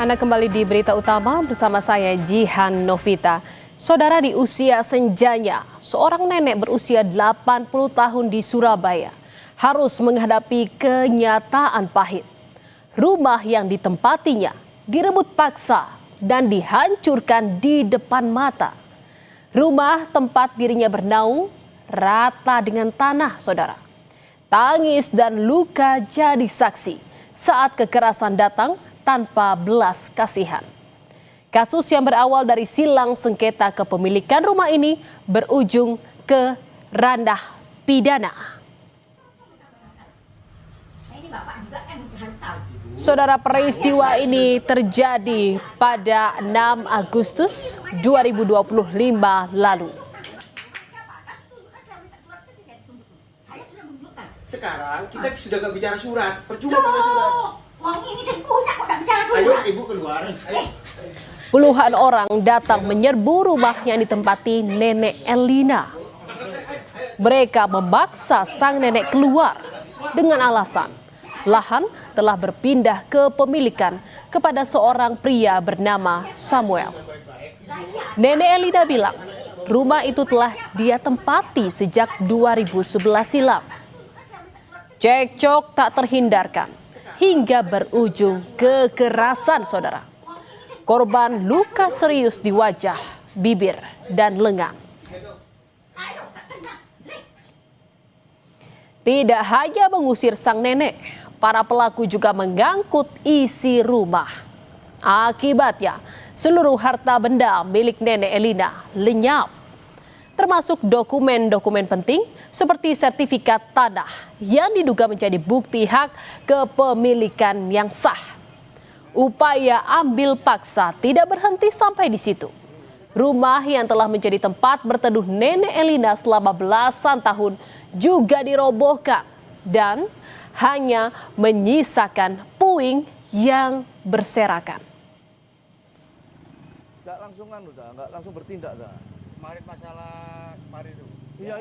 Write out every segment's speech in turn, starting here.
Anda kembali di Berita Utama bersama saya Jihan Novita. Saudara, di usia senjanya, seorang nenek berusia 80 tahun di Surabaya harus menghadapi kenyataan pahit. Rumah yang ditempatinya direbut paksa dan dihancurkan di depan mata. Rumah tempat dirinya bernaung rata dengan tanah, saudara. Tangis dan luka jadi saksi saat kekerasan datang tanpa belas kasihan. Kasus yang berawal dari silang sengketa kepemilikan rumah ini berujung ke ranah pidana. Saudara, peristiwa ini terjadi pada 6 Agustus 2025 lalu. Sekarang kita sudah nggak bicara surat, percuma punya surat. Ayo ibu keluar. Ayo. Puluhan orang datang menyerbu rumah yang ditempati nenek Elina. Mereka memaksa sang nenek keluar dengan alasan lahan telah berpindah kepemilikan kepada seorang pria bernama Samuel. Nenek Elina bilang rumah itu telah dia tempati sejak 2011 silam. Cekcok tak terhindarkan hingga berujung kekerasan, saudara. Korban luka serius di wajah, bibir, dan lengan. Tidak hanya mengusir sang nenek, para pelaku juga mengangkut isi rumah. Akibatnya, seluruh harta benda milik nenek Elina lenyap, termasuk dokumen-dokumen penting seperti sertifikat tanah yang diduga menjadi bukti hak kepemilikan yang sah. Upaya ambil paksa tidak berhenti sampai di situ. Rumah yang telah menjadi tempat berteduh nenek Elina selama belasan tahun juga dirobohkan dan hanya menyisakan puing yang berserakan. Nggak langsung bertindak dah. Kemarin masalah kemarin itu. Iya.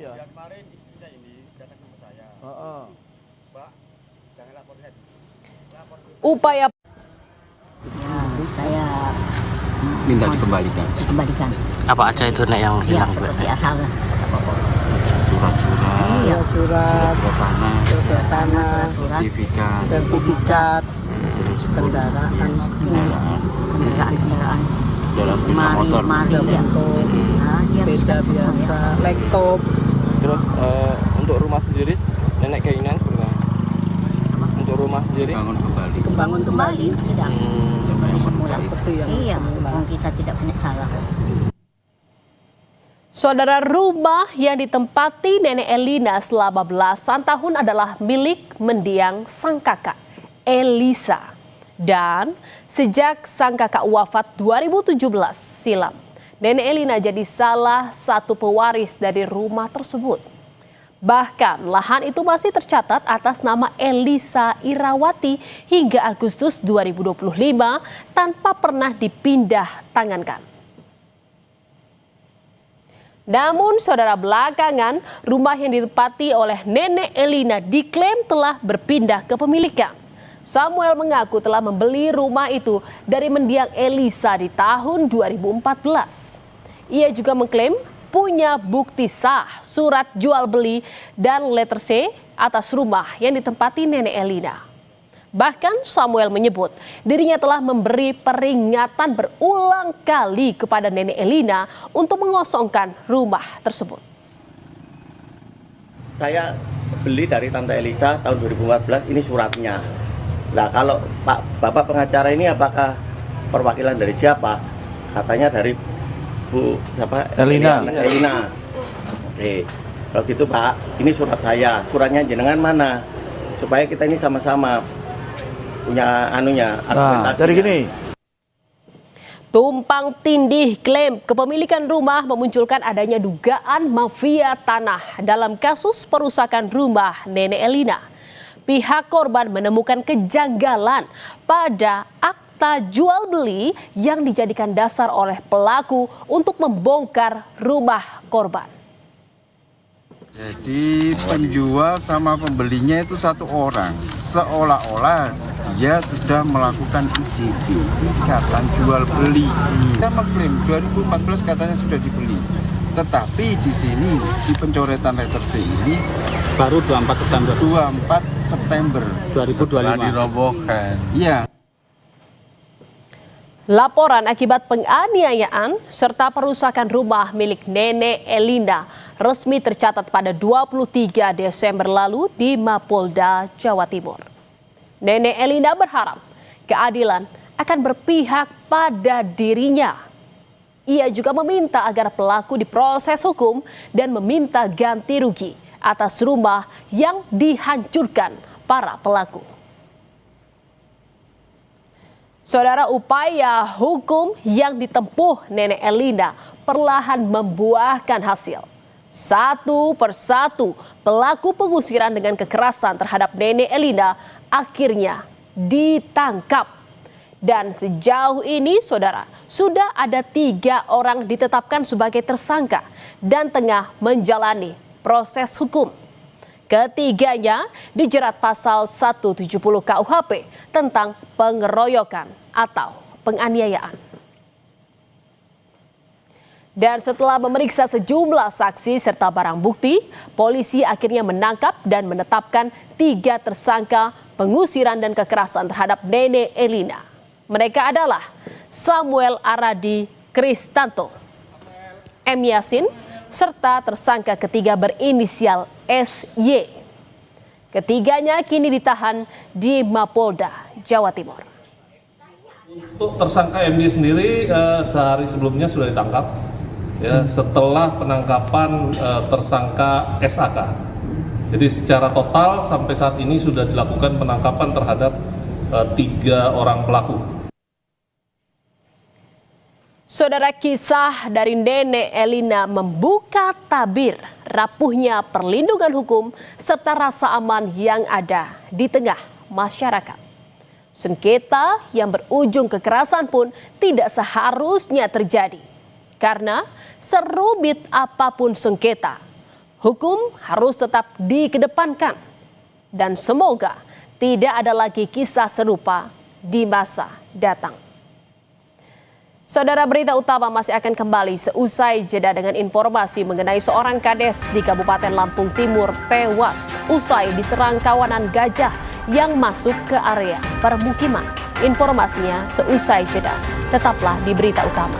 Yang kemarin istrinya ini datang ke saya. Mbak, jangan lapor saya. Upaya Saya Minta dikembalikan. Apa aja itu nek yang hilang? seperti asalnya. Surat-surat, Iya, surat tanah, sertifikat, terus kendaraan, kendaraan. dalam sepeda motor. Ya. sepeda biasa, laptop. Terus untuk rumah sendiri, nenek keinginan seperti apa? Untuk rumah sendiri? Bangun kembali. Sudah. Seperti yang Iya, semula. kita tidak punya salah. Saudara, rumah yang ditempati nenek Elina selama belasan tahun adalah milik mendiang sang kakak, Elisa. Dan sejak sang kakak wafat 2017 silam, nenek Elina jadi salah satu pewaris dari rumah tersebut. Bahkan lahan itu masih tercatat atas nama Elisa Irawati hingga Agustus 2025 tanpa pernah dipindah tangankan. Namun saudara, belakangan rumah yang ditempati oleh nenek Elina diklaim telah berpindah kepemilikan. Samuel mengaku telah membeli rumah itu dari mendiang Elisa di tahun 2014. Ia juga mengklaim punya bukti sah surat jual beli dan letter C atas rumah yang ditempati nenek Elina. Bahkan Samuel menyebut dirinya telah memberi peringatan berulang kali kepada nenek Elina untuk mengosongkan rumah tersebut. Saya beli dari Tante Elisa tahun 2014, ini suratnya. Nah, kalau Bapak pengacara ini apakah perwakilan dari siapa? Katanya dari Bu siapa? Elina. Oke. Kalau gitu Pak, ini surat saya. Suratnya jenengan mana? Supaya kita ini sama-sama punya argumentasinya. Dari gini. Tumpang tindih klaim kepemilikan rumah memunculkan adanya dugaan mafia tanah dalam kasus perusakan rumah nenek Elina. Pihak korban menemukan kejanggalan pada akta jual beli yang dijadikan dasar oleh pelaku untuk membongkar rumah korban. Jadi penjual sama pembelinya itu satu orang, seolah-olah dia sudah melakukan IJB, ikatan jual beli. Kita mengklaim 2014 katanya sudah dibeli, tetapi di sini di pencoretan letter C ini Baru 24 September 24 September 2025. dirobohkan. Iya. Laporan akibat penganiayaan serta perusakan rumah milik Nenek Elinda resmi tercatat pada 23 Desember lalu di Mapolda, Jawa Timur. Nenek Elinda berharap keadilan akan berpihak pada dirinya. Ia juga meminta agar pelaku diproses hukum dan meminta ganti rugi atas rumah yang dihancurkan para pelaku. Saudara, upaya hukum yang ditempuh Nenek Elinda perlahan membuahkan hasil. Satu persatu pelaku pengusiran dengan kekerasan terhadap Nenek Elinda akhirnya ditangkap. Dan sejauh ini, saudara, sudah ada 3 orang ditetapkan sebagai tersangka dan tengah menjalani proses hukum. Ketiganya dijerat pasal 170 KUHP tentang pengeroyokan atau penganiayaan. Dan setelah memeriksa sejumlah saksi serta barang bukti, polisi akhirnya menangkap dan menetapkan 3 tersangka pengusiran dan kekerasan terhadap Nenek Elinda. Mereka adalah Samuel Aradi Kristanto, M. Yasin, serta tersangka ketiga berinisial SY. Ketiganya kini ditahan di Mapolda, Jawa Timur. Untuk tersangka MY sendiri sehari sebelumnya sudah ditangkap ya, setelah penangkapan tersangka SAK. Jadi secara total sampai saat ini sudah dilakukan penangkapan terhadap 3 orang pelaku. Saudara, kisah dari Nenek Elinda membuka tabir rapuhnya perlindungan hukum serta rasa aman yang ada di tengah masyarakat. Sengketa yang berujung kekerasan pun tidak seharusnya terjadi. Karena serumit apapun sengketa, hukum harus tetap dikedepankan. Dan semoga tidak ada lagi kisah serupa di masa datang. Saudara, berita utama masih akan kembali seusai jeda dengan informasi mengenai seorang kades di Kabupaten Lampung Timur tewas usai diserang kawanan gajah yang masuk ke area permukiman. Informasinya seusai jeda. Tetaplah di berita utama.